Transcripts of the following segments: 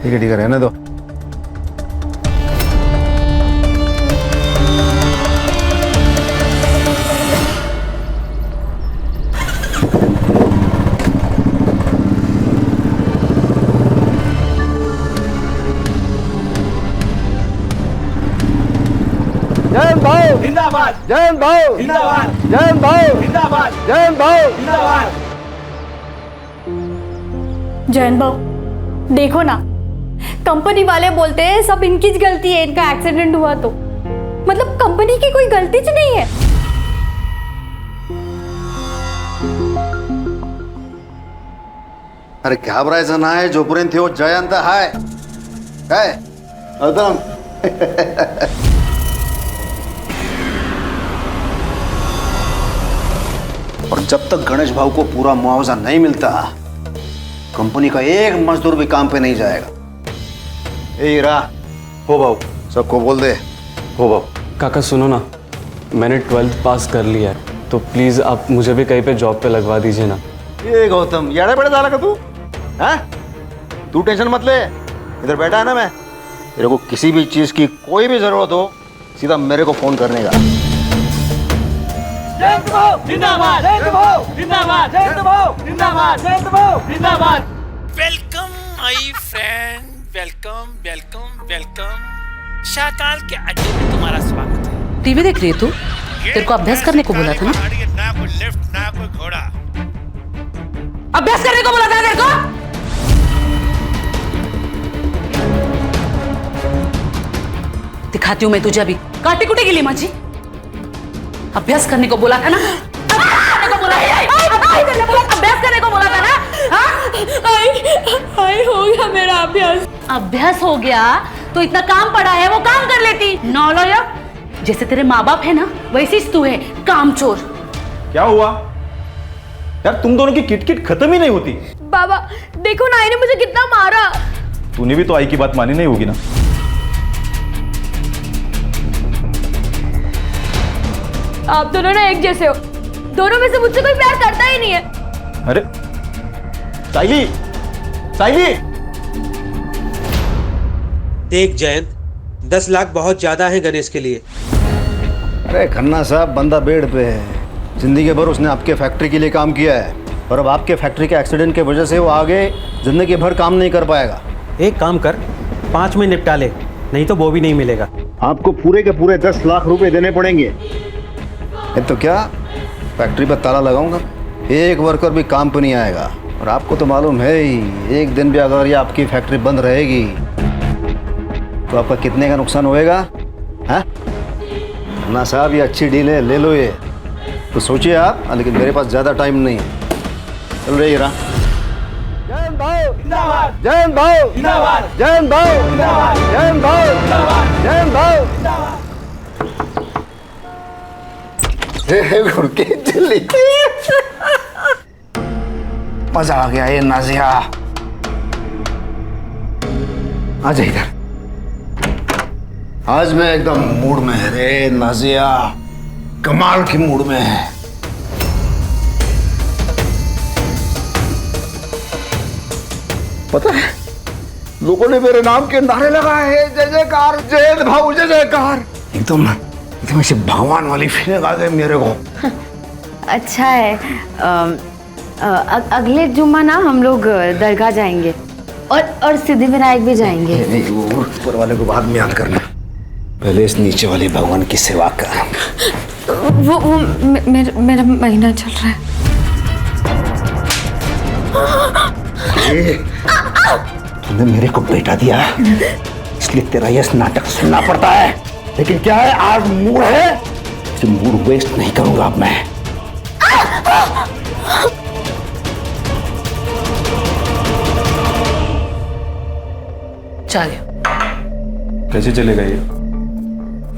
ठीक है रहने दो। जयंत भाऊ जिंदाबाद, जयंत भाऊ जिंदाबाद, जयंत भाऊ जिंदाबाद, जयंत भाऊ जिंदाबाद। जयंत भाऊ देखो ना, कंपनी वाले बोलते हैं सब इनकी गलती है, इनका एक्सीडेंट हुआ तो मतलब कंपनी की कोई गलती च नहीं है। अरे घाबरायचं नाही, जोपर्यंत हो जयंत हाय काय अदम और जब तक गणेश भाऊ को पूरा मुआवजा नहीं मिलता कंपनी का एक मजदूर भी काम पे नहीं जाएगा। ए हीरा, हो भाऊ। सबको बोल दे। हो भाऊ। काका सुनो ना, मैंने 12th पास कर लिया है, तो प्लीज़ आप मुझे भी कहीं पे जॉब पे लगवा दीजिए ना। ये गौतम यारे बड़े झाला का तू? हाँ? तू टेंशन मत ले, इधर बैठा है ना मैं। तेरे को किसी भी चीज की कोई भी जरूरत हो सीधा मेरे को फोन करने का। जयंत भाऊ जिंदाबाद, जयंत भाऊ जिंदाबाद, जयंत भाऊ जिंदाबाद, जयंत भाऊ जिंदाबाद। Welcome my friend, welcome welcome welcome. Shakaal के अड्डे में तुम्हारा स्वागत है। टीवी देख रही है तू? तेरे को अभ्यास करने को बोला था ना? ना कोई लिफ्ट ना कोई घोड़ा। अभ्यास करने को बोला था तेरे को? दिखाती हूँ मैं तुझे अभी। काटी कुटे गिली माझी? अभ्यास करने को बोला था ना? अभ्यास करने को बोला था? अभ्यास करने को बोला था ना? आई हो गया मेरा अभ्यास। अभ्यास हो गया तो इतना काम पड़ा है वो काम कर लेती। नौलया जैसे तेरे माँ बाप है ना वैसी तू है, कामचोर। क्या हुआ यार, तुम दोनों की किटकिट खत्म ही नहीं होती। बाबा देखो ना, आईने मुझे कितना मारा। तूने भी तो आई की बात मानी नहीं होगी ना? आप दोनों ना एक जैसे हो, दोनों में से मुझसे कोई प्यार करता ही नहीं है। अरे साइली, साइली। देख जयंत, 10 लाख बहुत ज्यादा है गणेश के लिए। अरे खन्ना साहब, बंदा बेड पे है। जिंदगी भर उसने आपके फैक्ट्री के लिए काम किया है और अब आपके फैक्ट्री के एक्सीडेंट की वजह से वो आगे जिंदगी भर काम नहीं कर पाएगा। एक काम कर, 5 में निपटा ले, नहीं तो वो भी नहीं मिलेगा। आपको पूरे के पूरे 10 लाख रुपए देने पड़ेंगे। तो क्या फैक्ट्री पर ताला लगाऊंगा, एक वर्कर भी काम पर नहीं आएगा। और आपको तो मालूम है ही, एक दिन भी अगर ये आपकी फैक्ट्री बंद रहेगी तो आपका कितने का नुकसान होएगा? हाँ ना साहब, ये अच्छी डील है, ले लो ये। तो सोचिए आप, लेकिन मेरे पास ज़्यादा टाइम नहीं है। चल रही है। जयंत भाऊ जिंदाबाद, जयंत भाऊ जिंदाबाद, जयंत भाऊ जिंदाबाद, जयंत भाऊ जिंदाबाद, जयंत भाऊ जिंदाबाद। घुड़के चली। मजा आ गया ये नाजिया। आ जा इधर। आज मैं एकदम मूड में है रे नाजिया, कमाल की मूड में है। पता है लोगों ने मेरे नाम के नारे लगाए हैं, जय जयकार जयंत भाऊ जय जयकार। एकदम एकदम ऐसे भगवान वाली फीलिंग आ गई मेरे को। अच्छा है। अगले जुम्मा ना हम लोग दरगाह जाएंगे और सिद्धिविनायक भी जाएंगे। नहीं, वो ऊपर वाले को बाद में याद करना, पहले इस नीचे वाले भगवान की सेवा कर। वो मेरा महीना चल रहा है। तूने मेरे को बेटा दिया इसलिए तेरा यह नाटक सुनना पड़ता है, लेकिन क्या है, आज मूड है, इसे मूड वेस्ट नहीं करूंगा अब मैं। चल कैसे चलेगा ये?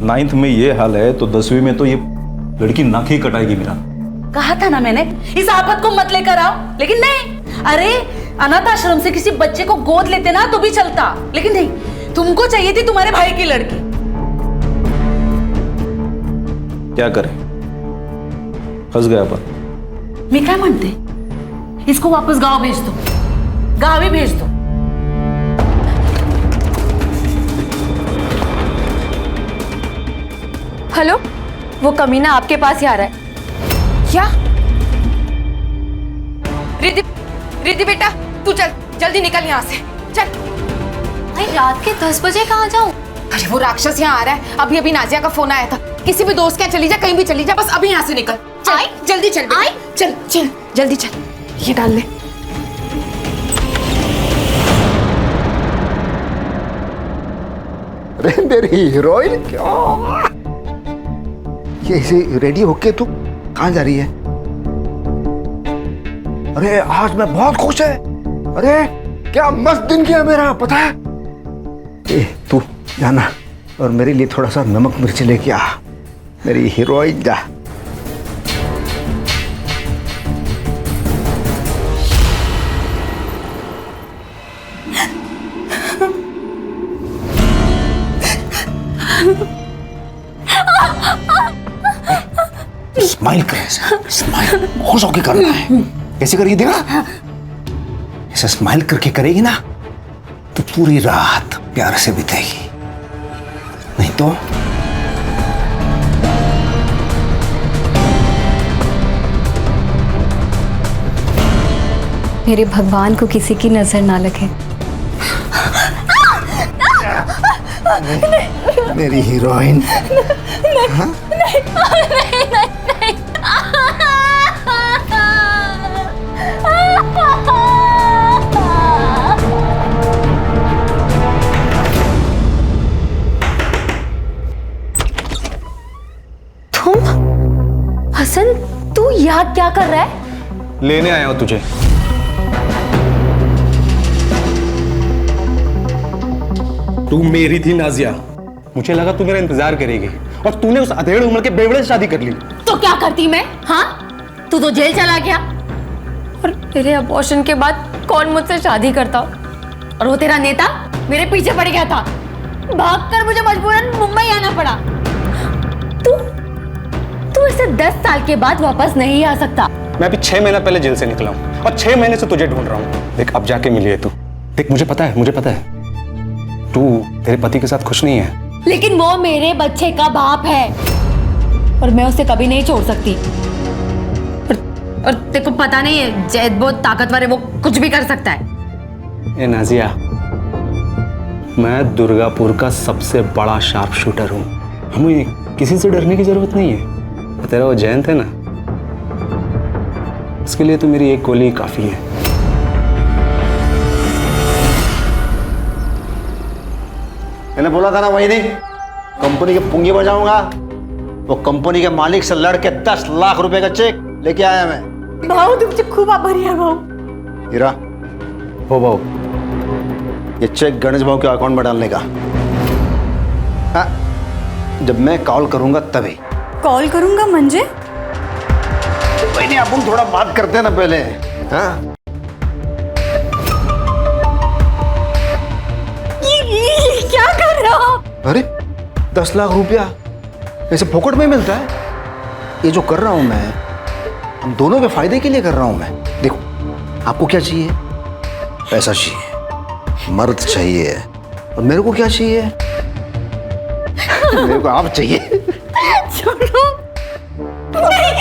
9th में ये हाल है तो 10वीं में तो ये लड़की नाक ही कटाएगी मेरा। कहा था ना मैंने, इस आफत को मत लेकर आओ, लेकिन नहीं। अरे अनाथ आश्रम से किसी बच्चे को गोद लेते ना तो भी चलता, लेकिन नहीं, तुमको चाहिए थी तुम्हारे भाई की लड़की। क्या करें, फंस गया अपन। मैं क्या मानते, इसको वापस गांव भेज दो, गांव ही भेज दो। हेलो, वो कमीना आपके पास ही आ रहा है। क्या? रिद्धि, रिद्धि बेटा तू चल, जल्दी निकल यहाँ से, चल। भाई रात के 10 बजे कहाँ जाऊँ? अरे वो राक्षस यहाँ आ रहा है। अभी अभी नाजिया का फोन आया था। किसी भी दोस्त के यहाँ चली जा, कहीं भी चली जा, बस अभी यहाँ से निकल। चल जल्दी चल, चल चल जल्दी चल, ये डाल ले। अरे मेरी हीरोइन, क्या ये इसे रेडी होके तू कहाँ जा रही है? अरे आज मैं बहुत खुश है। अरे क्या मस्त दिन किया मेरा, पता है? ए तू जाना और मेरे लिए थोड़ा सा नमक मिर्च लेके आ, मेरी हीरोइन जा। स्माइल कर, स्माइल खुश होके करना है। कैसे करेगी देखा? ऐसे स्माइल करके करेगी ना तो पूरी रात प्यार से बीतेगी, नहीं तो मेरे भगवान को किसी की नजर ना लगे। मेरी हीरोइन। हाँ? हसन, तू यहाँ क्या कर रहा है? लेने आया हूं तुझे। तू मेरी थी नाजिया, मुझे लगा तू मेरा इंतजार करेगी और तूने उस अधेड़ उम्र के बेवड़े से शादी कर ली। तो क्या करती मैं? हाँ, तू तो जेल चला गया और तेरे अबॉर्शन के बाद कौन मुझसे शादी करता? और वो तेरा नेता मेरे पीछे पड़ गया था, भागकर मुझे मजबूरन मुंबई आना पड़ा। तू ऐसे 10 साल के बाद वापस नहीं आ सकता। मैं अभी 6 महीना पहले जेल से निकला हूं और 6 महीने से तुझे ढूंढ रहा हूं। देख अब जाके मिली है तू। देख मुझे पता है तू तेरे पति के साथ खुश नहीं है, लेकिन वो मेरे बच्चे का बाप है और मैं उसे कभी नहीं छोड़ सकती। और तेरे को पता नहीं है, जैद बहुत ताकतवर है, वो कुछ भी कर सकता है। ए नाजिया, मैं दुर्गापुर का सबसे बड़ा शार्प शूटर हूं, हमें किसी से डरने की जरूरत नहीं है। तेरा वो जयंत है ना, उसके लिए तो मेरी एक गोली काफी है। मैंने बोला था ना वही नहीं, कंपनी के पुंगी बजाऊंगा। वो कंपनी के मालिक से लड़के 10 लाख रुपए का चेक लेके आया मैं। भाऊ तुमचे खूप आभारी आहे भाऊ। हीरा, हो भाऊ, ये चेक गणेश भाऊ के अकाउंट में डालने का। हाँ, जब मैं कॉल करूंगा तभी। कॉल करूंगा म्हणजे? वही नहीं, अपन थोड़ा बात करते हैं ना पहले। हाँ? ये क्या कर रहा हो? अरे 10 लाख रुपया ऐसे फोकट में मिलता है? ये जो कर रहा हूं मैं, हम दोनों के फायदे के लिए कर रहा हूं मैं। देखो, आपको क्या चाहिए? पैसा चाहिए, मर्द चाहिए, और मेरे को क्या चाहिए? मेरे को आप चाहिए। छोड़ो, नहीं,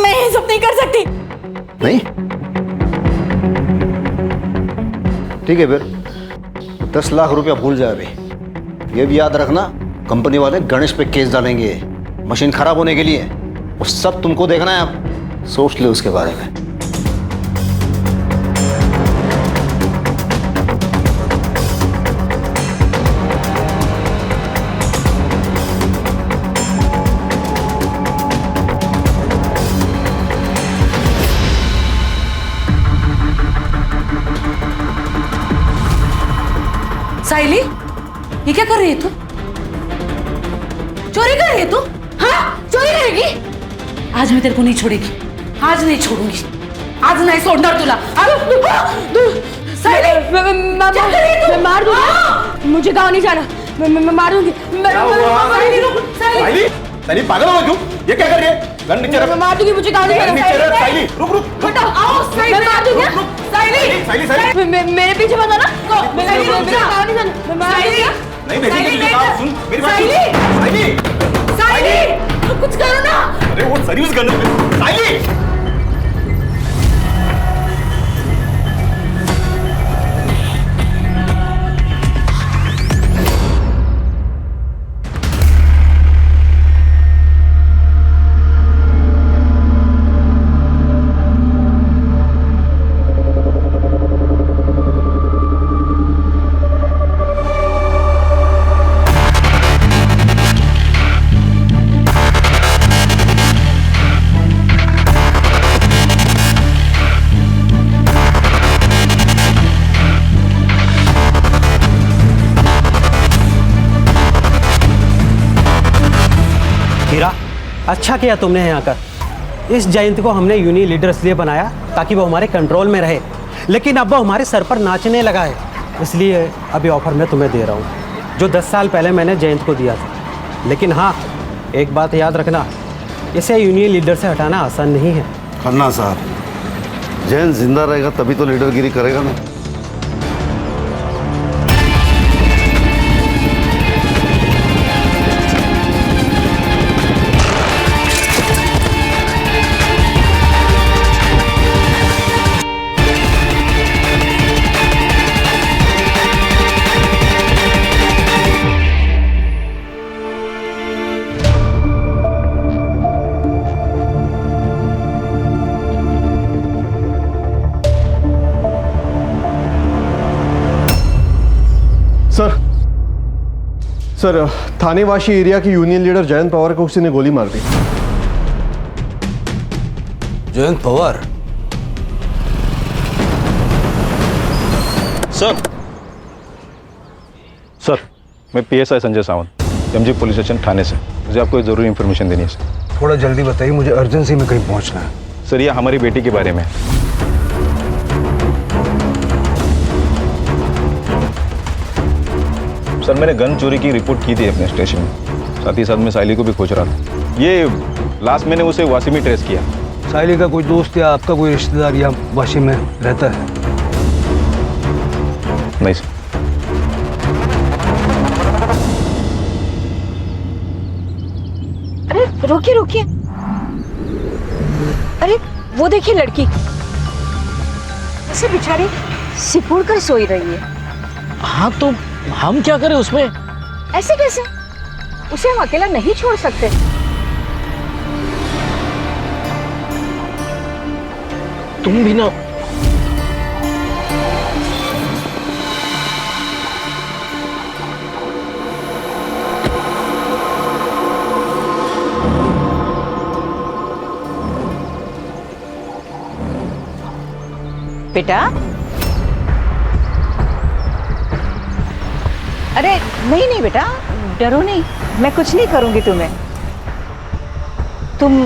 मैं ये सब नहीं कर सकती। नहीं? ठीक है फिर 10 लाख रुपया भूल जाए। अभी ये भी याद रखना, कंपनी वाले गणेश पे केस डालेंगे मशीन खराब होने के लिए। वो सब तुमको देखना है, आप सोच लो उसके बारे में। साइली, ये क्या कर रही है तू? चोरी कर रही है तू? हाँ, चोरी करेगी? आज मैं तेरे को नहीं छोड़ेगी, आज नहीं छोड़ूंगी, आज नहीं छोड़ना तुला। साइली, मैं मार दूंगी, मुझे गाँव नहीं जाना, मैं मार दूंगी। साइली पागल हो तुम? ये क्या कर रही है? गन नीचे रख। मैं मार दूंगी, मुझे गाँव नहीं जाना। साइली रुक। हटाओ, आओ साइली, मैं मार दूंगी। साइली, मेरे पीछे मत आना। नहीं, सुन मेरी बात। साइली कुछ करो ना। अरे वो सर्विस करने पे साइली। हीरा, अच्छा किया तुमने यहाँ आकर। इस जयंत को हमने यूनियन लीडर इसलिए बनाया ताकि वो हमारे कंट्रोल में रहे, लेकिन अब वो हमारे सर पर नाचने लगा है। इसलिए अभी ऑफर मैं तुम्हें दे रहा हूँ जो 10 साल पहले मैंने जयंत को दिया था। लेकिन हाँ, एक बात याद रखना, इसे यूनियन लीडर से हटाना आसान नहीं है। खन्ना साहब, जयंत जिंदा रहेगा तभी तो लीडरगिरी करेगा ना। सर, थानेवासी एरिया के यूनियन लीडर जयंत पवार को किसी ने गोली मार दी। जयंत पवार? सर, मैं PSI Sanjay Sawant, MG police station Thane से। मुझे आपको एक ज़रूरी इन्फॉर्मेशन देनी है सर। थोड़ा जल्दी बताइए, मुझे अर्जेंसी में कहीं पहुंचना है। सर, ये हमारी बेटी के बारे में। सर, मैंने गन चोरी की रिपोर्ट की थी अपने स्टेशन में। साथ ही साथ मैं साइली को भी खोज रहा था। ये लास्ट मैंने उसे वासी में ट्रेस किया। साइली का कोई दोस्त या आपका कोई रिश्तेदार या वाशी में रहता है? नहीं सर। अरे रुकिए रुकिए, अरे वो देखिए लड़की, ऐसे बेचारी सिकुड़ कर सोई रही है। हाँ तो हम क्या करें उसमें? ऐसे कैसे? उसे हम अकेला नहीं छोड़ सकते। तुम भी ना। बेटा, अरे नहीं नहीं बेटा, डरो नहीं, मैं कुछ नहीं करूंगी तुम्हें। तुम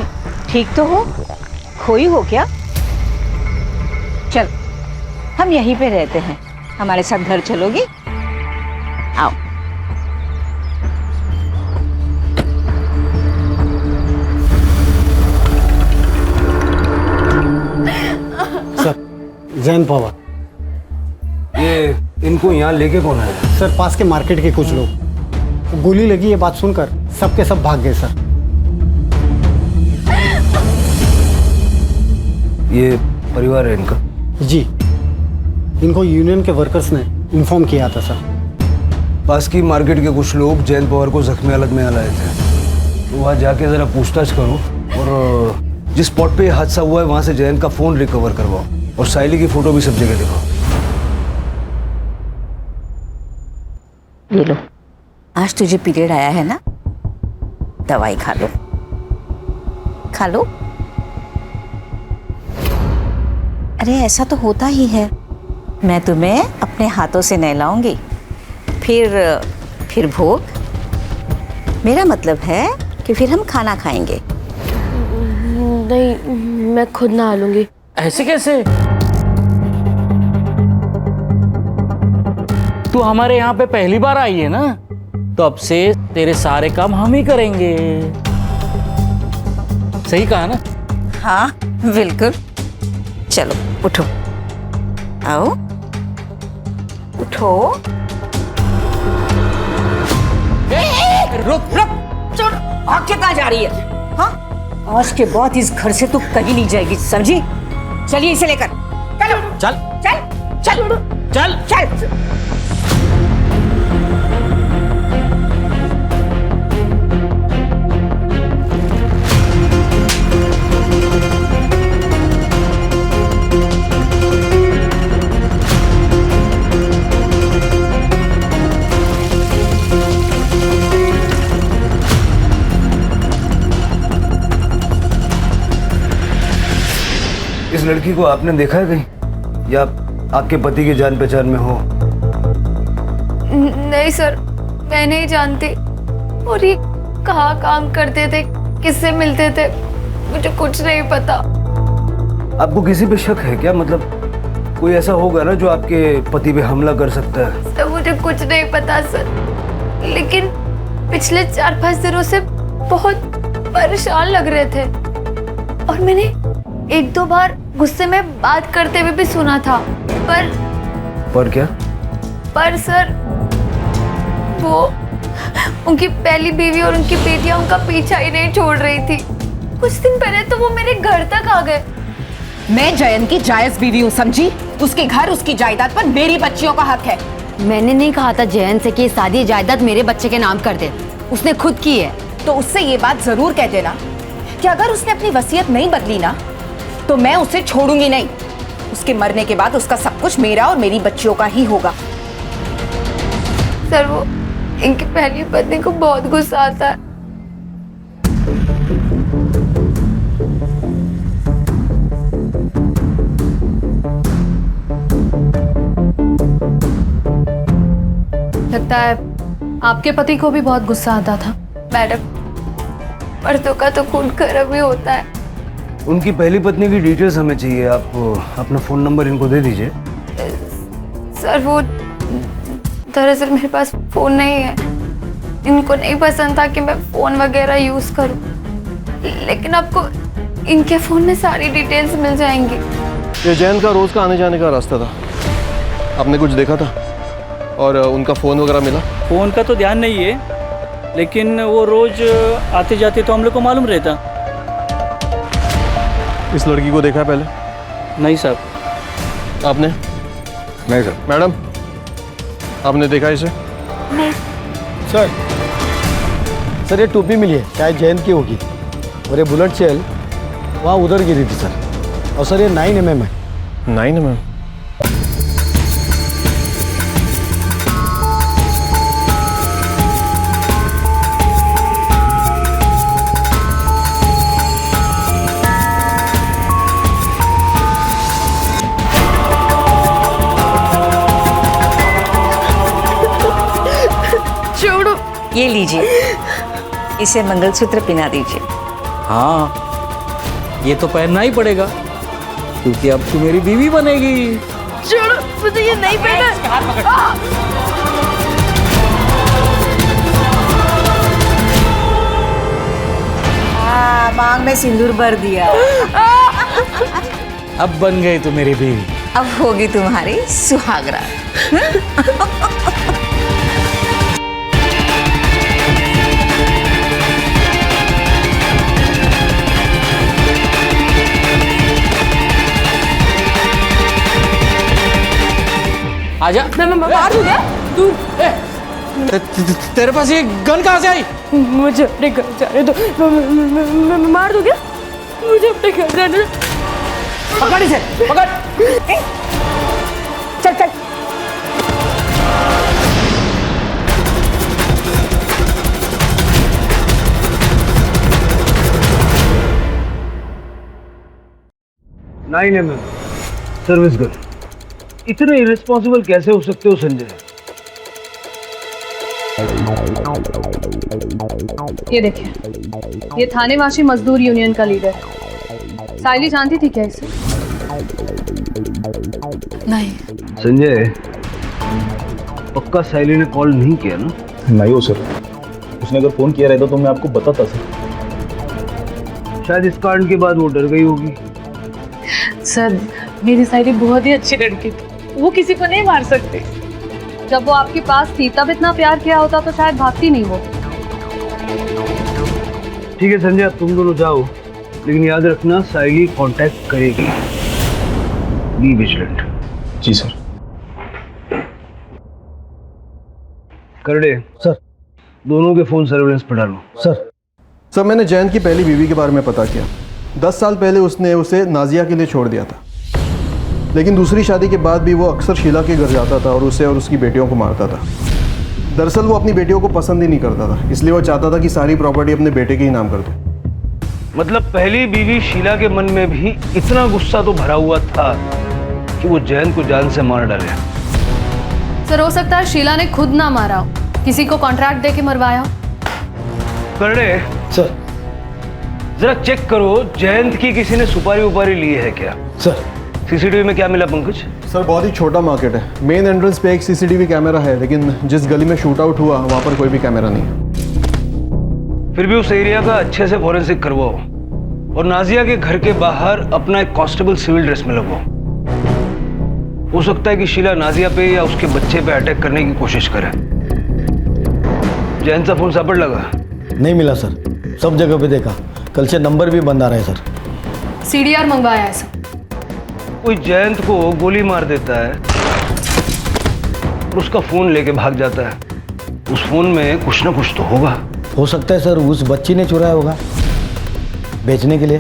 ठीक तो हो? खोई हो क्या? चल, हम यहीं पे रहते हैं, हमारे साथ घर चलोगी? आओ। सर, जयंत पवार, ये इनको यहाँ लेके कौन आया? सर, पास के मार्केट के कुछ लोग। गोली लगी, ये बात सुनकर सब के सब भाग गए सर। ये परिवार है इनका? जी, इनको यूनियन के वर्कर्स ने इन्फॉर्म किया था सर। पास की मार्केट के कुछ लोग जयंत पवार को जख्मी हालत में लाए थे। तो वहाँ जाके ज़रा पूछताछ करो और जिस स्पॉट पे हादसा हुआ है वहाँ से जयंत का फ़ोन रिकवर करवाओ और साइली की फ़ोटो भी सब जगह दिखाओ। ये लो, आज तुझे पीरियड आया है ना, दवाई खा लो, खा लो। अरे ऐसा तो होता ही है, मैं तुम्हें अपने हाथों से नहलाऊंगी, फिर भोग। मेरा मतलब है कि फिर हम खाना खाएंगे। नहीं, मैं खुद नहा लूंगी। ऐसे कैसे? तू हमारे यहाँ पे पहली बार आई है ना, तो अब से तेरे सारे काम हम ही करेंगे। सही कहा ना? हाँ बिल्कुल। चलो उठो, आओ उठो। रुक रुक, छोड़, भाग के कहाँ जा रही है? हाँ, आज के बाद इस घर से तू कहीं नहीं जाएगी, समझी? चलिए इसे लेकर चलो। चल चल चल चल चल। इस लड़की को आपने देखा है कहीं, या आपके पति की जान पहचान में हो? नहीं सर, मैं नहीं जानती। और ये कहाँ काम करते थे, किससे मिलते थे, मुझे कुछ नहीं पता। आपको किसी पे शक है क्या? मतलब कोई ऐसा होगा ना जो आपके पति पे हमला कर सकता है? सर मुझे कुछ नहीं पता सर, लेकिन पिछले 4-5 दिनों से बहुत परेशान लग रहे थे और मैंने 1-2 बार गुस्से में बात करते हुए भी सुना था। पर क्या? पर सर वो उनकी पहली बीवी और उनकी बेटियां उनका पीछा ही नहीं छोड़ रही थी। कुछ दिन पहले तो वो मेरे घर तक आ गए। मैं जयंत की जायज बीवी हूँ, समझी? उसके घर, उसकी जायदाद पर मेरी बच्चियों का हक है। मैंने नहीं कहा था जयंत से कि ये सारी जायदाद मेरे बच्चे के नाम कर दे, उसने खुद की है। तो उससे ये बात जरूर कह देना कि अगर उसने अपनी वसीयत नहीं बदली ना तो मैं उसे छोड़ूंगी नहीं। उसके मरने के बाद उसका सब कुछ मेरा और मेरी बच्चियों का ही होगा। सर वो इनकी पहली पत्नी को बहुत गुस्सा आता है। लगता है आपके पति को भी बहुत गुस्सा आता था। मैडम, मर्दों का तो खून गर्म ही होता है। उनकी पहली पत्नी की डिटेल्स हमें चाहिए। आप अपना फोन नंबर इनको दे दीजिए। सर वो दरअसल मेरे पास फोन नहीं है। इनको नहीं पसंद था कि मैं फोन वगैरह यूज करूं, लेकिन आपको इनके फोन में सारी डिटेल्स मिल जाएंगी। ये जैन का रोज का आने जाने का रास्ता था, आपने कुछ देखा था? और उनका फ़ोन वगैरह मिला? फ़ोन का तो ध्यान नहीं है, लेकिन वो रोज आते जाते तो हम लोग को मालूम रहता। इस लड़की को देखा है पहले? नहीं साहब। आपने? नहीं सर। मैडम, आपने देखा इसे? नहीं सर ये टोपी मिली है, शायद जयंत की होगी। और ये बुलेट चेल वहाँ उधर गिरी थी सर। और सर ये 9mm है। 9mm? ये लीजिए, इसे मंगलसूत्र पहना दीजिए। हाँ, ये तो पहनना ही पड़ेगा क्योंकि अब तू मेरी बीवी बनेगी। छोड़ो, मुझे ये नहीं पहना। मांग में सिंदूर भर दिया। अब बन गई तू मेरी बीवी। अब होगी तुम्हारी सुहागरा। आजा। मैं मार दूँ क्या? तू तेरे पास ये गन कहाँ से आई? मुझे अपने घर जाने दो। मैं मार दूँ क्या? मुझे अपने घर जाने दो। पकड़ इसे, पकड़। चल चल। सर्विस गर्ल, इतने इरेस्पॉन्सिबल कैसे हो सकते हो संजय? ये देखिए, ये थानेवासी मजदूर यूनियन का लीडर है। साइली जानती थी क्या इसे? नहीं। संजय, पक्का साइली ने कॉल नहीं किया ना? नहीं हो सर, उसने अगर फोन किया रहता तो मैं आपको बताता सर। शायद इस कांड के बाद वो डर गई होगी। सर, मेरी साइली बहुत ही अच्छी लड़की थी, वो किसी को नहीं मार सकती। जब वो आपके पास थी तब इतना प्यार किया होता तो शायद भागती नहीं वो। ठीक है संजय, तुम दोनों जाओ, लेकिन याद रखना साइली कांटेक्ट करेगी। Be vigilant. जी सर। करड़े सर, दोनों के फोन सर्विलेंस पर डालो। सर मैंने जयंत की पहली बीवी के बारे में पता किया। 10 साल पहले उसने उसे नाजिया के लिए छोड़ दिया था, लेकिन दूसरी शादी के बाद भी वो अक्सर शीला के घर जाता था और उसे और उसकी बेटियों को मारता था। दरअसल वो अपनी बेटियों को पसंद ही नहीं करता था, इसलिए वो चाहता था कि सारी प्रॉपर्टी अपने बेटे के ही नाम कर दो। मतलब पहली बीवी शीला के मन में भी इतना गुस्सा तो भरा हुआ था कि वो जयंत को जान से मार डाले। सर हो सकता है शीला ने खुद ना मारा हो, किसी को कॉन्ट्रैक्ट देके मरवाया हो। करड़े सर, जरा चेक करो जयंत की किसी ने सुपारी उपारी ली है क्या। सर, सीसीटीवी में क्या मिला पंकज? सर बहुत ही छोटा मार्केट है। मेन एंट्रेंस पे एक सीसीटीवी कैमरा है, लेकिन जिस गली में शूट आउट हुआ वहाँ पर कोई भी कैमरा नहीं है। फिर भी उस एरिया का अच्छे से फॉरेंसिक करवाओ और नाजिया के घर के बाहर अपना एक कांस्टेबल सिविल ड्रेस में लगवाओ। हो सकता है कि शीला नाजिया पे या उसके बच्चे पे अटैक करने की कोशिश करे। जयंत का फोन सापड़ लगा? नहीं मिला सर, सब जगह पे देखा, कल से नंबर भी बंद आ रहा है सर। सीडीआर मंगवाया है सर। कोई जयंत को गोली मार देता है और उसका फोन लेके भाग जाता है, उस फोन में कुछ ना कुछ तो होगा। हो सकता है सर उस बच्ची ने चुराया होगा बेचने के लिए।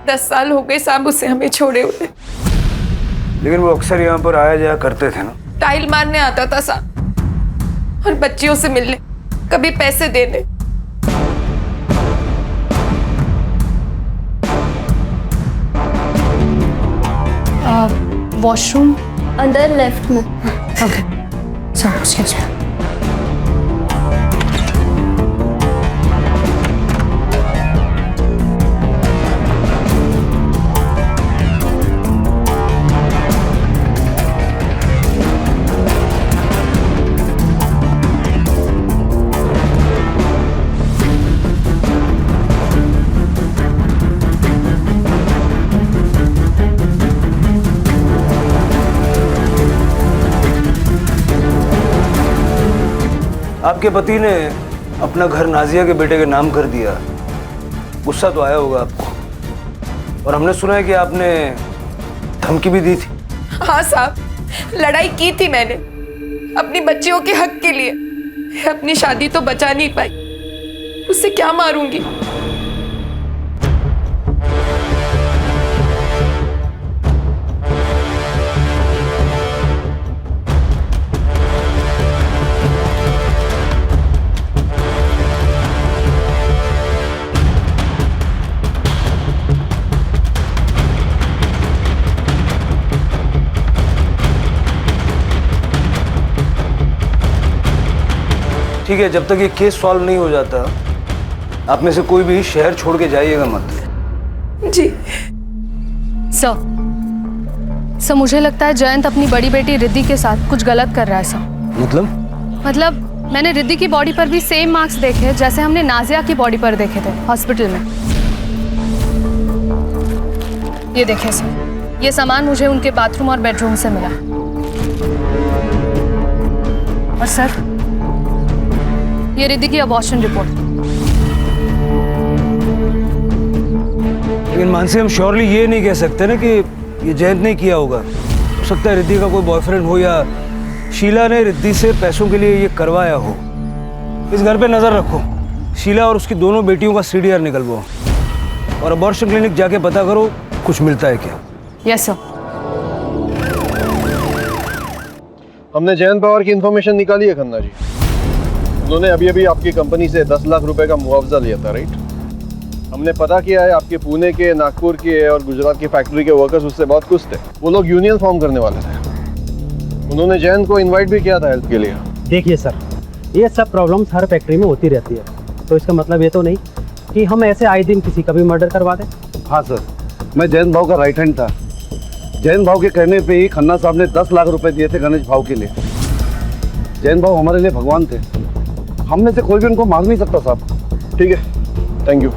दस साल हो गए साहब उसे हमें छोड़े हुए। लेकिन वो अक्सर यहाँ पर आया जाया करते थे ना। टाइल मारने आता था साहब और बच्चियों से मिलने, कभी पैसे देने। वॉशरूम अंदर लेफ्ट में। Okay sir, excuse me. आपके पति ने अपना घर नाजिया के बेटे के नाम कर दिया, गुस्सा तो आया होगा आपको। और हमने सुना है कि आपने धमकी भी दी थी। हाँ साहब, लड़ाई की थी मैंने अपनी बच्चियों के हक के लिए। अपनी शादी तो बचा नहीं पाई, उससे क्या मारूंगी। ठीक है, जब तक ये केस सॉल्व नहीं हो जाता आप में से कोई भी शहर छोड़ के जाइएगा मत। जी सर, मुझे लगता है जयंत अपनी बड़ी बेटी रिद्धि के साथ कुछ गलत कर रहा है सर। मतलब मैंने रिद्धि की बॉडी पर भी सेम मार्क्स देखे जैसे हमने नाजिया की बॉडी पर देखे थे हॉस्पिटल में। ये देखे सर, ये सामान मुझे उनके बाथरूम और बेडरूम से मिला। और सर, ये रिद्धि की अबॉर्शन रिपोर्ट। लेकिन मानसी, हम श्योरली ये नहीं कह सकते ना कि ये जयंत ने किया होगा। हो सकता है रिद्धि का कोई बॉयफ्रेंड हो या शीला ने रिद्धि से पैसों के लिए ये करवाया हो। इस घर पे नजर रखो, शीला और उसकी दोनों बेटियों का सीडीआर निकलवाओ और अबॉर्शन क्लिनिक जाके पता करो कुछ मिलता है क्या। Yes sir. हमने जयंत पवार की इंफॉर्मेशन निकाली है खन्ना जी। उन्होंने अभी अभी आपकी कंपनी से 10 लाख रुपए का मुआवजा लिया था, राइट? हमने पता किया है आपके पुणे के, नागपुर के और गुजरात की फैक्ट्री के वर्कर्स उससे बहुत खुश थे। वो लोग यूनियन फॉर्म करने वाले थे। उन्होंने जयंत को इनवाइट भी किया था हेल्प के लिए। देखिए सर, ये सब प्रॉब्लम्स हर फैक्ट्री में होती रहती है, तो इसका मतलब ये तो नहीं कि हम ऐसे आए दिन किसी का भी मर्डर करवा दें। हाँ सर, मैं जयंत भाव का राइट हैंड था। जयंत भाव के कहने पे ही खन्ना साहब ने 10 लाख रुपए दिए थे गणेश भाव के लिए। जयंत भाव हमारे लिए भगवान थे, हम में से कोई भी उनको मार नहीं सकता साहब। ठीक है, थैंक यू।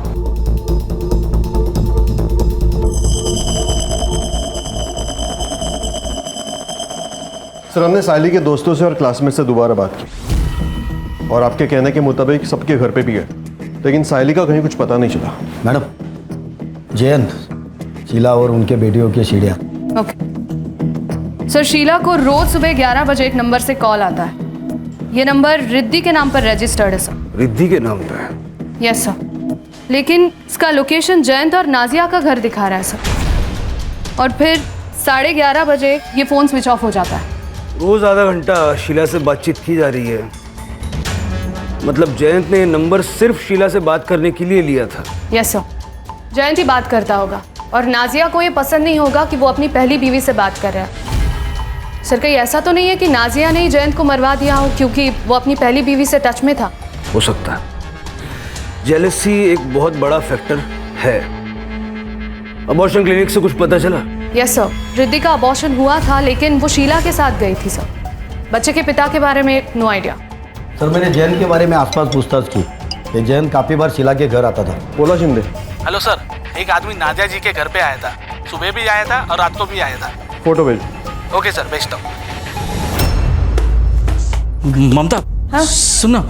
सर हमने साइली के दोस्तों से और क्लासमेट से दोबारा बात की और आपके कहने के मुताबिक सबके घर पे भी है, लेकिन साइली का कहीं कुछ पता नहीं चला। मैडम, जयंत, शीला और उनके बेटियों की सीढ़ियाँ। ओके सर, शीला को रोज सुबह 11 बजे एक नंबर से कॉल आता है। ये नंबर रिद्धि के नाम पर रजिस्टर्ड है सर। रिद्धि के नाम पे? यस सर, लेकिन इसका लोकेशन जयंत और नाजिया का घर दिखा रहा है सर। और फिर 11:30 बजे ये फ़ोन स्विच ऑफ हो जाता है। रोज आधा घंटा शीला से बातचीत की जा रही है, मतलब जयंत ने ये नंबर सिर्फ शीला से बात करने के लिए लिया था। यस सर, जयंत ही बात करता होगा और नाजिया को ये पसंद नहीं होगा कि वो अपनी पहली बीवी से बात कर रहा है। सर कहीं ऐसा तो नहीं है कि नाजिया ने ही जयंत को मरवा दिया हो क्योंकि वो अपनी पहली बीवी से टच में था? हो सकता है, जेलसी एक बहुत बड़ा फैक्टर है। अबॉर्शन क्लिनिक से कुछ पता चला? यस सर, रिद्धि का अबॉर्शन हुआ था लेकिन वो शीला के साथ गई थी सर। बच्चे के पिता के बारे में नो आइडिया। सर मैंने जयंत के बारे में आसपास पूछताछ की कि जयंत काफ़ी बार शीला के घर आता था। बोला शिंदे। हेलो सर, एक आदमी नादिया जी के घर पे आया था, सुबह भी आया था और रात को भी आया था। फोटो भेज। ओके सर, भेजता हूँ। ममता, हाँ? सुनना,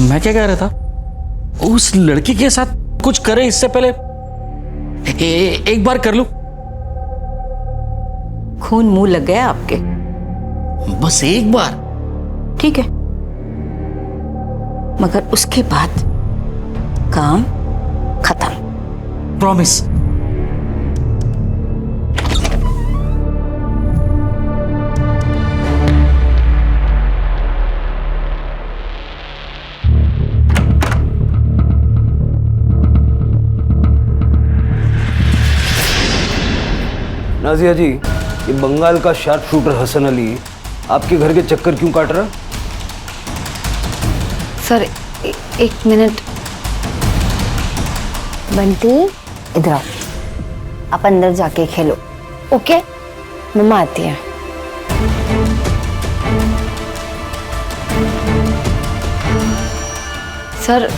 मैं क्या कह रहा था, उस लड़की के साथ कुछ करे इससे पहले एक बार कर लूं। खून मुंह लग गया आपके? बस एक बार? ठीक है, मगर उसके बाद काम खत्म। प्रॉमिस। नाजिया जी, ये बंगाल का शार्प शूटर हसन अली आपके घर के चक्कर क्यों काट रहा? सर एक मिनट। बंटी इधर आओ, आप अंदर जाके खेलो। ओके, मम्मा आती है। सर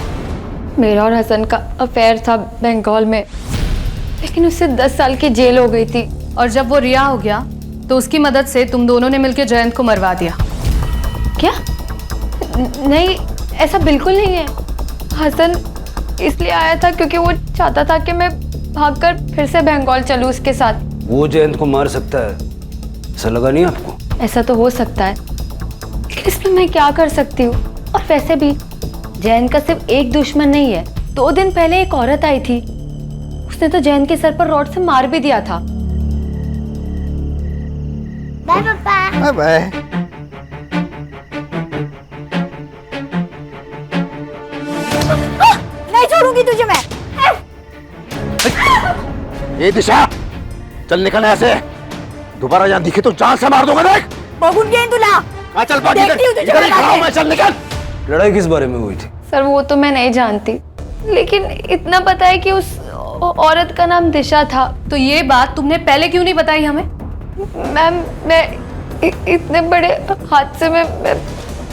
मेरा और हसन का अफेयर था बंगाल में, लेकिन उससे 10 साल की जेल हो गई थी। और जब वो रिहा हो गया तो उसकी मदद से तुम दोनों ने मिलकर जयंत को मरवा दिया। क्या? नहीं, ऐसा बिल्कुल नहीं है। हसन इसलिए आया था क्योंकि वो चाहता था कि मैं भागकर फिर से बंगाल चलूं उसके साथ। वो जयंत को मार सकता है, ऐसा लगा नहीं आपको? ऐसा तो हो सकता है, लेकिन इसमें मैं क्या कर सकती हूँ? और वैसे भी जयंत का सिर्फ एक दुश्मन नहीं है। 2 दिन पहले एक औरत आई थी, उसने तो जयंत के सर पर रॉड से मार भी दिया था। बाय पापा। बाय। नहीं छोड़ूंगी तुझे मैं। ये दिशा, चल निकल ऐसे। दोबारा यहाँ दिखे तो जान से मार दूंगा। देख बगुन गई तुला। चल भाग, इधर ही खड़ा हूं मैं, चल निकल। लड़ाई किस बारे में हुई थी? सर वो तो मैं नहीं जानती, लेकिन इतना पता है कि उस औरत का नाम दिशा था। तो ये बात तुमने पहले क्यों नहीं बताई हमें? मैम मैं इतने बड़े हादसे में मैं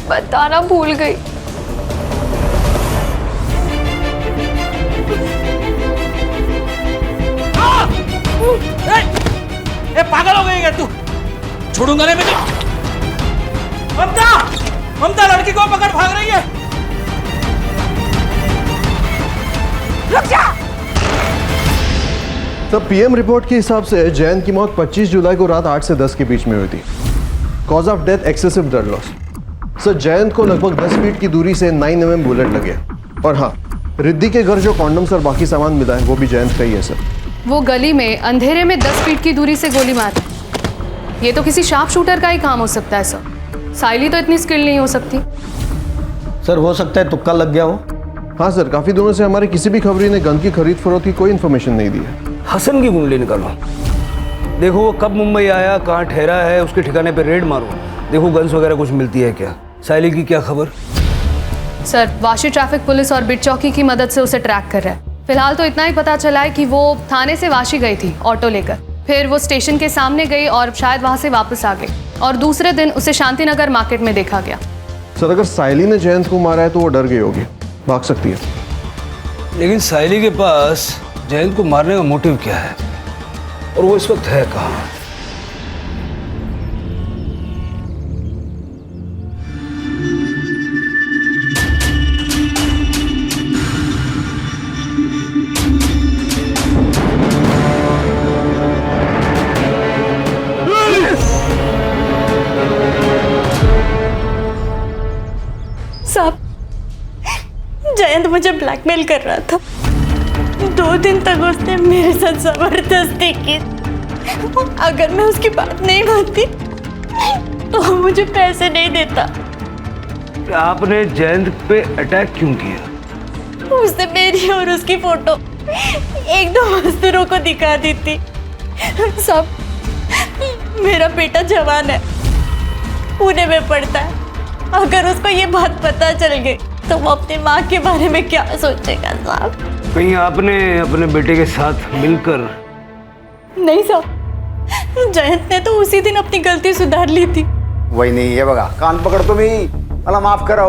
बताना भूल गई। ए पागल हो गई है तू? छोड़ूंगा नहीं मैं। ममता, ममता लड़की को पकड़, भाग रही है। रुक जा। तब पीएम रिपोर्ट के हिसाब से जयंत की मौत 25 जुलाई को रात 8 से 10 के बीच में हुई थी। Cause of death excessive blood loss. Sir Jayant को लगभग 10 फीट की दूरी से 9 mm बुलेट लगे। और हाँ, रिद्धि के घर जो कॉन्डम्स और बाकी सामान मिला है वो भी जयंत का ही है सर। वो गली में अंधेरे में 10 फीट की दूरी से गोली मार, ये तो किसी शार्प शूटर का ही काम हो सकता है सर। साइली तो इतनी स्किल नहीं हो सकती। सर हो सकता है तुक्का लग गया हो। हाँ सर, काफी दिनों से हमारे किसी भी खबरी ने गन की खरीद फरोख्त की कोई इन्फॉर्मेशन नहीं दी है। हसन की कुंडली निकालो, देखो वो कब मुंबई आया, कहाँ ठहरा है, उसके ठिकाने पे रेड मारो, देखो गन्स वगैरह कुछ मिलती है क्या। साइली की क्या खबर? सर वाशी ट्रैफिक पुलिस और बिट चौकी की मदद से उसे ट्रैक कर रहा है। फिलहाल तो इतना ही पता चला है कि वो थाने से वाशी गई थी ऑटो लेकर, फिर वो स्टेशन के सामने गई और शायद वहां से वापस आ गई, और दूसरे दिन उसे शांतिनगर मार्केट में देखा गया। सर अगर साइली ने जयंत को मारा है तो वो डर गई होगी, भाग सकती है। लेकिन साइली के पास जयंत को मारने का मोटिव क्या है, और वो इस वक्त है कहाँ? ब्लैकमेल कर रहा था। 2 दिन तक उसने मेरे साथ जबरदस्ती की। अगर मैं उसकी बात नहीं मानती तो वो मुझे पैसे नहीं देता। आपने जयंत पे अटैक क्यों किया? उसने मेरी और उसकी फोटो 1-2 मजदूरों को दिखा दी थी। सब, मेरा बेटा जवान है, पुणे में पढ़ता है। अगर उसको ये बात पता चल गई तो वो अपनी माँ के बारे में क्या सोचेगा साहब? कहीं आपने अपने बेटे के साथ मिलकर? नहीं साहब, जयंत ने तो उसी दिन अपनी गलती सुधार ली थी। वही नहीं है बगा, कान पकड़ तुम ही। अल्लाह माफ करो,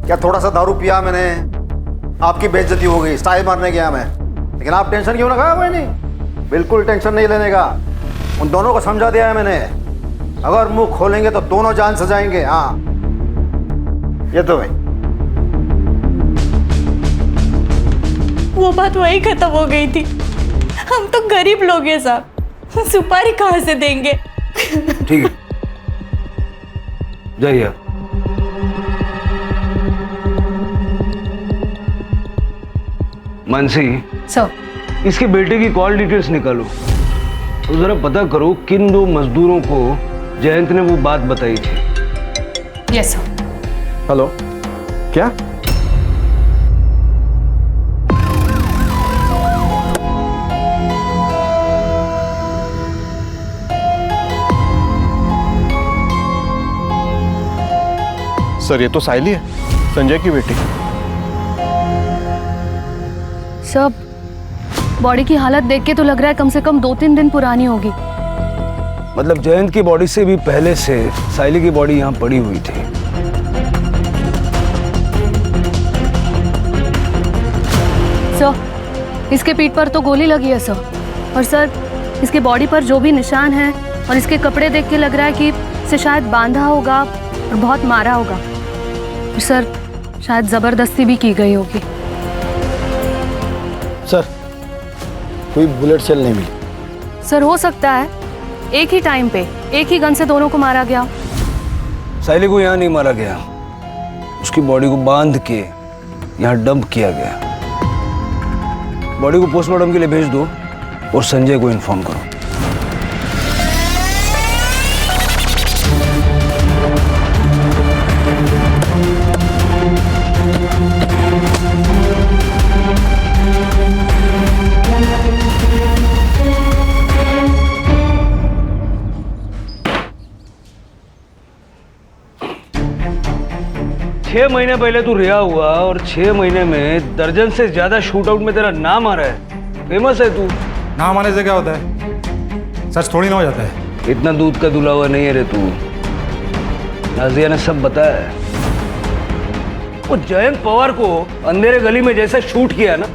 क्या थोड़ा सा दारू पिया मैंने, आपकी बेइज्जती हो गई, स्टाइल मारने गया मैं। लेकिन आप टेंशन क्यों लगा? वही नहीं, बिल्कुल टेंशन नहीं लेने का। उन दोनों को समझा दिया है मैंने, अगर मुंह खोलेंगे तो दोनों जान से जाएंगे। हाँ, ये तो भाई वो बात वही खत्म हो गई थी। हम तो गरीब लोग हैं साहब, सुपारी कहाँ से देंगे? ठीक है, जाइए। मानसी सर, इसके बेटे की कॉल डिटेल्स निकालो तो जरा पता करो किन 2 मजदूरों को जयंत ने वो बात बताई थी। Yes sir. हेलो, क्या? सर, ये तो साइली है, संजय की बेटी। सर, बॉडी की हालत देख के तो लग रहा है कम से कम 2-3 दिन पुरानी होगी। मतलब जयंत की बॉडी से भी पहले से साइली की बॉडी यहाँ पड़ी हुई थी। सर, इसके पीठ पर तो गोली लगी है सर। और सर, इसके बॉडी पर जो भी निशान है और इसके कपड़े देख के लग रहा है कि इसे शायद बांधा होगा और बहुत मारा होगा। और सर, शायद जबरदस्ती भी की गई होगी। सर, कोई बुलेट सेल नहीं मिली। सर, हो सकता है एक ही टाइम पे एक ही गन से दोनों को मारा गया। साइली को यहाँ नहीं मारा गया, उसकी बॉडी को बांध के यहाँ डंप किया गया। बॉडी को पोस्टमार्टम के लिए भेज दो और संजय को इन्फॉर्म करो। छह महीने पहले तू रिहा हुआ और 6 महीने में दर्जन से ज्यादा शूट आउट में तेरा नाम आ रहा है। फेमस है तू। नाम आने से क्या होता है? सच थोड़ी ना हो जाता है। इतना दूध का दुला हुआ नहीं है रे तू। नाजिया ने सब बताया है। वो जयंत पवार को अंधेरे गली में जैसा शूट किया ना,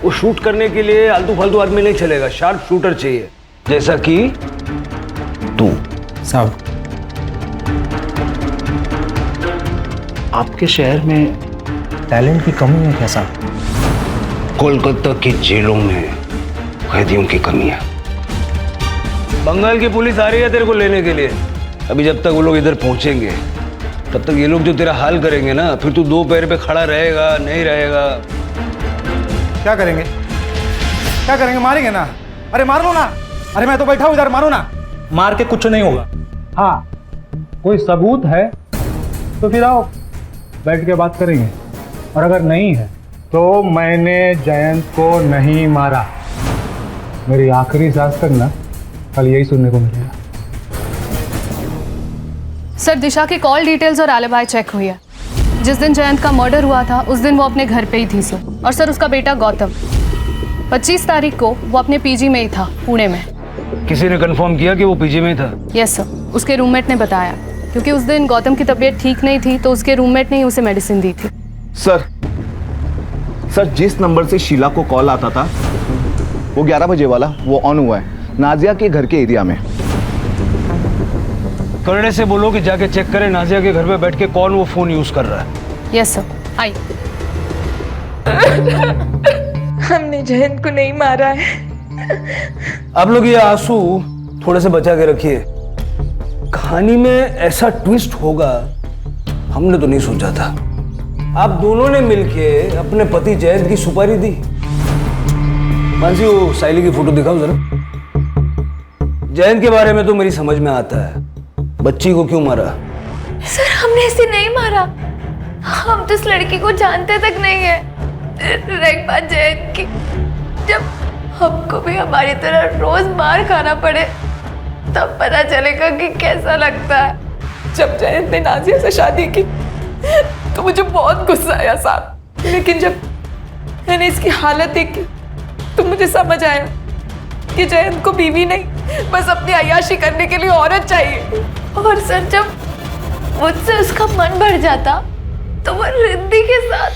वो शूट करने के लिए आलतू फालतू आदमी नहीं चलेगा, शार्प शूटर चाहिए, जैसा कि तू। साहब, आपके शहर में टैलेंट की कमी है क्या साहब? कोलकाता की जेलों में कैदियों की कमी है। बंगाल की पुलिस आ रही है तेरे को लेने के लिए। अभी जब तक वो लोग इधर पहुंचेंगे तब तक ये लोग जो तेरा हाल करेंगे ना, फिर तू 2 पैर पे खड़ा रहेगा नहीं रहेगा। क्या करेंगे? क्या करेंगे? मारेंगे ना। अरे मार लो ना। अरे मैं तो बैठा हूँ इधर, मारो ना। मार के कुछ नहीं होगा। हाँ, कोई सबूत है तो फिर आओ, बैठ के बात करेंगे। और अगर नहीं है तो मैंने जयंत को नहीं मारा। मेरी आखिरी सांस तक ना कल यही सुनने को मिलेगा। सर, दिशा की कॉल डिटेल्स और एलिबाई चेक हुई है। जिस दिन जयंत का मर्डर हुआ था उस दिन वो अपने घर पे ही थी सर। और सर, उसका बेटा गौतम 25 तारीख को वो अपने पीजी में ही था, पुणे में। किसी ने कंफर्म किया कि वो पीजी में था? यस सर, उसके रूममेट ने बताया, क्योंकि उस दिन गौतम की तबीयत ठीक नहीं थी तो उसके रूममेट ने ही उसे मेडिसिन दी थी। सर, जिस नंबर से शीला को कॉल आता था वो 11 बजे वाला, वो ऑन हुआ है नाजिया के घर के एरिया में। करने से बोलो कि जाके चेक करें नाजिया के घर पे बैठ के कौन वो फोन यूज कर रहा है। यस सर, आई। हमने जयंत को नहीं मारा है। आप लोग ये आंसू थोड़े से बचा के रखिए। कहानी में ऐसा ट्विस्ट होगा हमने तो नहीं सोचा था। आप दोनों ने मिलके अपने पति जयंत की सुपारी दी। मानसी वो साइली की फोटो दिखाओ जरा। जयंत के बारे में तो मेरी समझ में आता है, बच्ची को क्यों मारा? सर हमने इसे नहीं मारा, हम तो इस लड़की को जानते तक नहीं है। एक बात जयंत की, जब हमको भी हमारी तरह रोज मार खाना पड़े तब पता चलेगा कि कैसा लगता है। जब जयंत ने नाजिया से शादी की तो मुझे बहुत गुस्सा आया साहब, लेकिन जब मैंने इसकी हालत देखी तो मुझे समझ आया कि जयंत को बीवी नहीं बस अपनी अय्याशी करने के लिए औरत चाहिए। और सर जब मुझसे उसका मन भर जाता तो वो रिद्धि के साथ,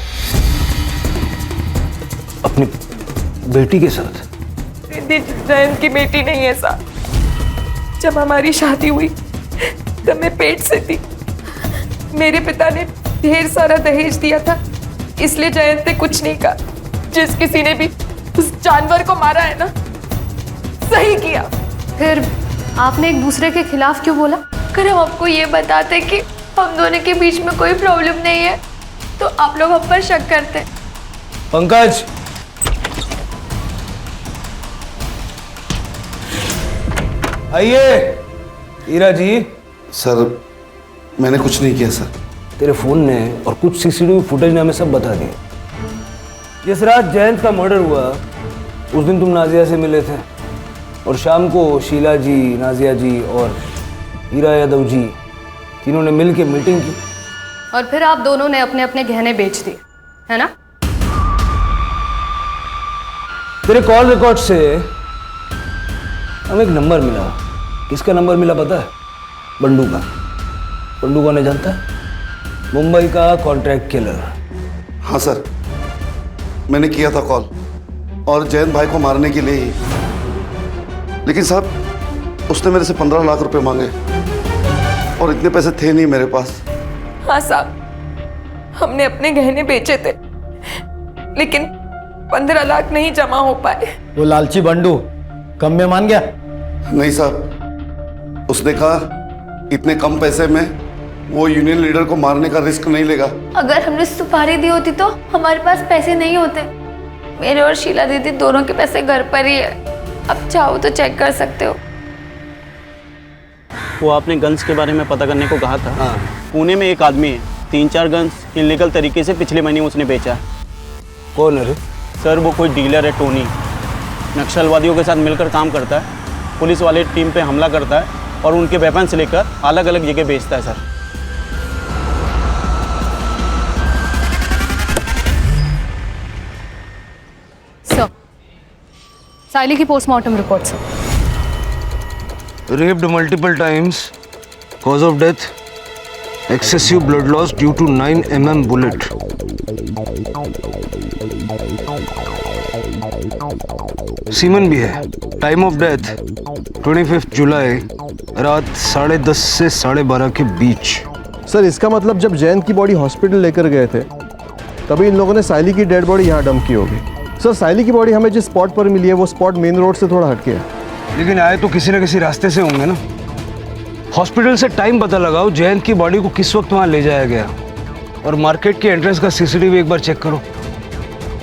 अपनी बेटी के साथ? रिद्धि जयंत की बेटी नहीं है साहब। जब हमारी शादी हुई तब मैं पेट से थी। मेरे पिता ने ढेर सारा दहेज दिया था, इसलिए जयंत ने कुछ नहीं कहा। जिस किसी ने भी उस जानवर को मारा है ना, सही किया। फिर आपने एक दूसरे के खिलाफ क्यों बोला? अगर हम आपको ये बताते कि हम दोनों के बीच में कोई प्रॉब्लम नहीं है तो आप लोग हम पर शक करते। पंकज, आइए। हीरा जी। सर मैंने कुछ नहीं किया सर। तेरे फोन ने और कुछ सीसीटीवी फुटेज ने हमें सब बता दिया। जिस रात जयंत का मर्डर हुआ उस दिन तुम नाजिया से मिले थे और शाम को शीला जी, नाजिया जी और हीरा यादव जी तीनों ने मिलकर मीटिंग की। और फिर आप दोनों ने अपने अपने गहने बेच दिए, है ना? तेरे कॉल रिकॉर्ड से हमें एक नंबर मिला। किसका नंबर मिला पता है? बंडू का। बंडू कौन है जानता है? मुंबई का कॉन्ट्रैक्ट किलर। हाँ सर, मैंने किया था कॉल और जयंत भाई को मारने के लिए ही। लेकिन साहब उसने मेरे से 15 लाख रुपए मांगे और इतने पैसे थे नहीं मेरे पास। हाँ साहब, हमने अपने गहने बेचे थे लेकिन 15 लाख नहीं जमा हो पाए। वो लालची बंडू कम में मान गया? नहीं साहब, उसने कहा इतने कम पैसे में वो यूनियन लीडर को मारने का रिस्क नहीं लेगा। अगर हमने सुपारी दी होती तो हमारे पास पैसे नहीं होते। मेरे और शीला दीदी दोनों के पैसे घर पर ही है, अब चाहो तो चेक कर सकते हो। वो आपने गन्स के बारे में पता करने को कहा था। हाँ। पुणे में एक आदमी है, 3-4 गन्स इनलीगल तरीके से पिछले महीने उसने बेचा। कौन है? सर वो कोई डीलर है, टोनी। नक्सलवादियों के साथ मिलकर काम करता है, पुलिस वाले टीम पे हमला करता है और उनके वेपन से लेकर अलग अलग जगह बेचता है सर। सर, साइली की postmortem report sir. Raped multiple times, cause of death, excessive blood loss due to 9 mm bullet. Semen भी है। टाइम ऑफ डेथ 25 जुलाई रात 10:30 से 12:30 के बीच। सर इसका मतलब जब जयंत की बॉडी हॉस्पिटल लेकर गए थे तभी इन लोगों ने साइली की डेड बॉडी यहाँ डंप की होगी। सर साइली की बॉडी हमें जिस स्पॉट पर मिली है वो स्पॉट मेन रोड से थोड़ा हटके है। लेकिन आए तो किसी न किसी रास्ते से होंगे ना। हॉस्पिटल से टाइम पता लगाओ, जयंत की बॉडी को किस वक्त वहाँ ले जाया गया, और मार्केट के एंट्रेंस का सीसीटीवी एक बार चेक करो।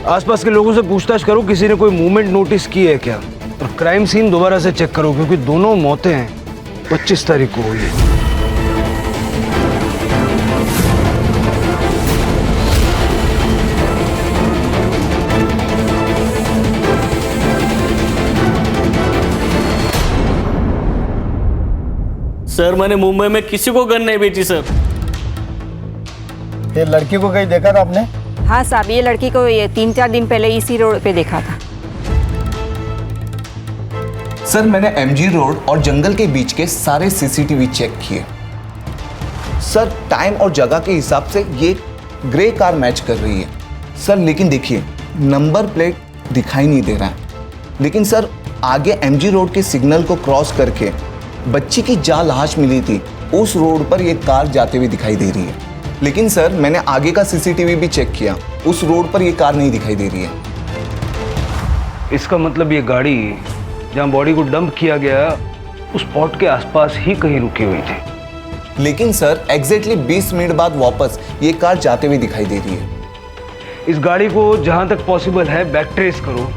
आसपास के लोगों से पूछताछ करो किसी ने कोई मूवमेंट नोटिस की है क्या, और क्राइम सीन दोबारा से चेक करो क्योंकि दोनों मौतें 25 तारीख को हुई है। सर मैंने मुंबई में किसी को गन नहीं बेची सर। ये लड़की को कहीं देखा था आपने? हाँ साहब, ये लड़की को ये 3-4 दिन पहले इसी रोड पे देखा था। सर मैंने एमजी रोड और जंगल के बीच के सारे सीसीटीवी चेक किए। सर टाइम और जगह के हिसाब से ये ग्रे कार मैच कर रही है सर, लेकिन देखिए नंबर प्लेट दिखाई नहीं दे रहा है। लेकिन सर आगे एमजी रोड के सिग्नल को क्रॉस करके बच्ची की जान लाश मिली थी, उस रोड पर ये कार जाते हुए दिखाई दे रही है। लेकिन सर मैंने आगे का सीसीटीवी भी चेक किया, उस रोड पर ये कार नहीं दिखाई दे रही है। इसका मतलब ये गाड़ी जहाँ बॉडी को डंप किया गया उस स्पॉट के आसपास ही कहीं रुकी हुई थी। लेकिन सर एग्जैक्टली 20 मिनट बाद वापस ये कार जाते हुए दिखाई दे रही है। इस गाड़ी को जहां तक पॉसिबल है बैक ट्रेस करो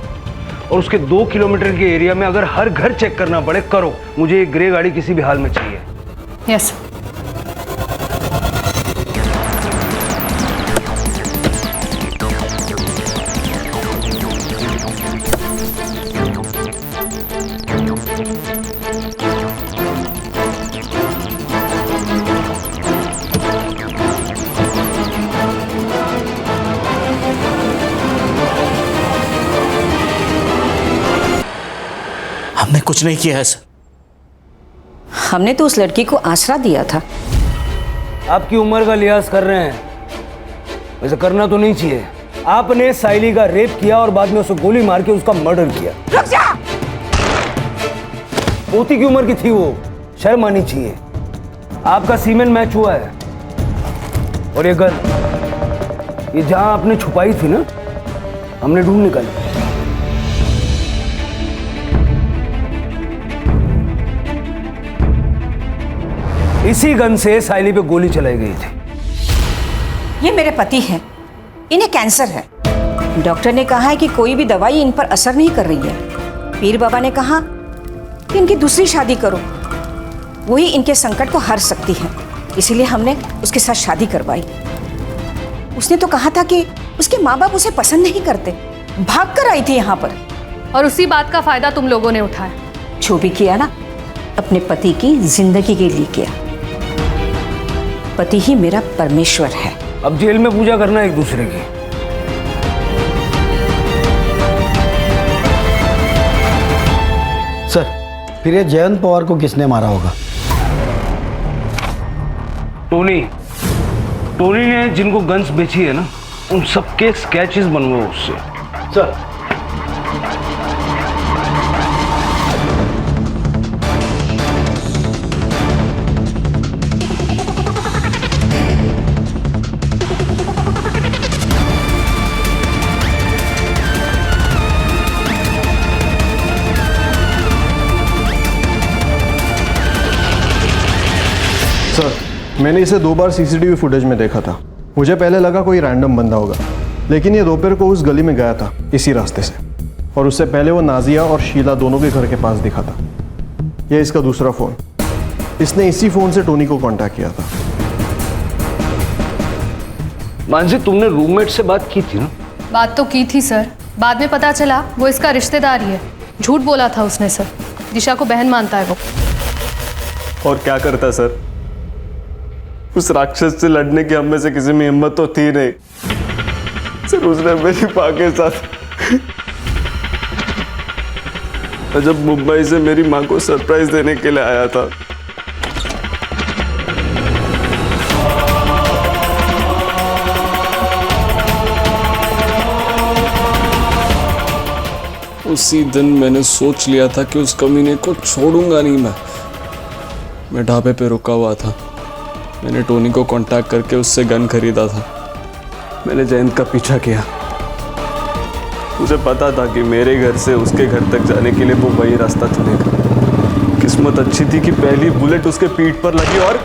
और उसके 2 किलोमीटर के एरिया में अगर हर घर चेक करना पड़े करो। मुझे एक ग्रे गाड़ी किसी भी हाल में चाहिए। यस। हमने कुछ नहीं किया है सर। हमने तो उस लड़की को आसरा दिया था। आपकी उम्र का लिहाज कर रहे हैं, वैसे करना तो नहीं चाहिए। आपने साइली का रेप किया और बाद में उसे गोली मार के उसका मर्डर किया। रुक जा! पोती की उम्र की थी वो, शर्म आनी चाहिए। आपका सीमेन मैच हुआ है और ये गन, ये जहां आपने छुपाई थी ना, हमने ढूंढ निकाली। इसी गन से साइली पे गोली चलाई गई थी। ये मेरे पति हैं, इन्हें कैंसर है। डॉक्टर ने कहा है कि कोई भी दवाई इन पर असर नहीं कर रही है। पीर बाबा ने कहा कि इनकी दूसरी शादी करो, वही इनके संकट को हर सकती है। इसीलिए हमने उसके साथ शादी करवाई। उसने तो कहा था कि उसके माँ बाप उसे पसंद नहीं करते, भाग कर आई थी यहाँ पर। और उसी बात का फायदा तुम लोगों ने उठाया। जो भी किया ना, अपने पति की जिंदगी के लिए किया। पति ही मेरा परमेश्वर है। अब जेल में पूजा करना एक दूसरे की। सर, फिर ये जयंत पवार को किसने मारा होगा? टोनी ने जिनको गन्स बेची है ना, उन सबके स्केचेस बनवाओ उससे। सर, सर, मैंने इसे 2 बार सीसीटीवी फुटेज में देखा था। मुझे पहले लगा कोई रैंडम बंदा होगा, लेकिन ये दोपहर को उस गली में गया था इसी रास्ते से, और उससे पहले वो नाजिया और शीला दोनों के घर के पास दिखा था। ये इसका दूसरा फ़ोन, इसने इसी फ़ोन से टोनी को कांटेक्ट किया था। मानसी, तुमने रूममेट से बात की थी ना? बात तो की थी सर, बाद में पता चला वो इसका रिश्तेदार ही है। झूठ बोला था उसने सर, दिशा को बहन मानता है वो। और क्या करता सर, उस राक्षस से लड़ने की हम में से किसी में हिम्मत तो थी नहीं सर। उसने मेरी माँ के साथ, जब मुंबई से मेरी माँ को सरप्राइज देने के लिए आया था, उसी दिन मैंने सोच लिया था कि उस कमीने को छोड़ूंगा नहीं। मैं ढाबे पे रुका हुआ था। मैंने टोनी को कांटेक्ट करके उससे गन खरीदा था। मैंने जयंत का पीछा किया। मुझे पता था कि मेरे घर से उसके घर तक जाने के लिए वो वही रास्ता चुनेगा। किस्मत अच्छी थी कि पहली बुलेट उसके पीठ पर लगी और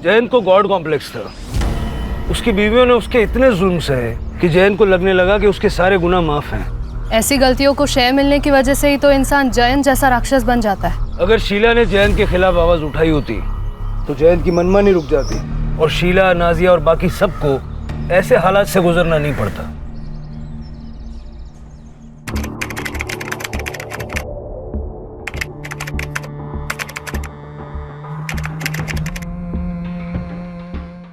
जयंत को गॉड कॉम्प्लेक्स था। उसकी बीवियों ने उसके इतने जुल्म सहे कि जयंत को लगने लगा कि उसके सारे गुनाह माफ हैं। ऐसी गलतियों को शय मिलने की वजह से ही तो इंसान जयंत जैसा राक्षस बन जाता है। अगर शीला ने जयंत के खिलाफ आवाज उठाई होती तो जयंत की मनमानी रुक जाती और शीला, नाजिया और बाकी सबको ऐसे हालात से गुजरना नहीं पड़ता।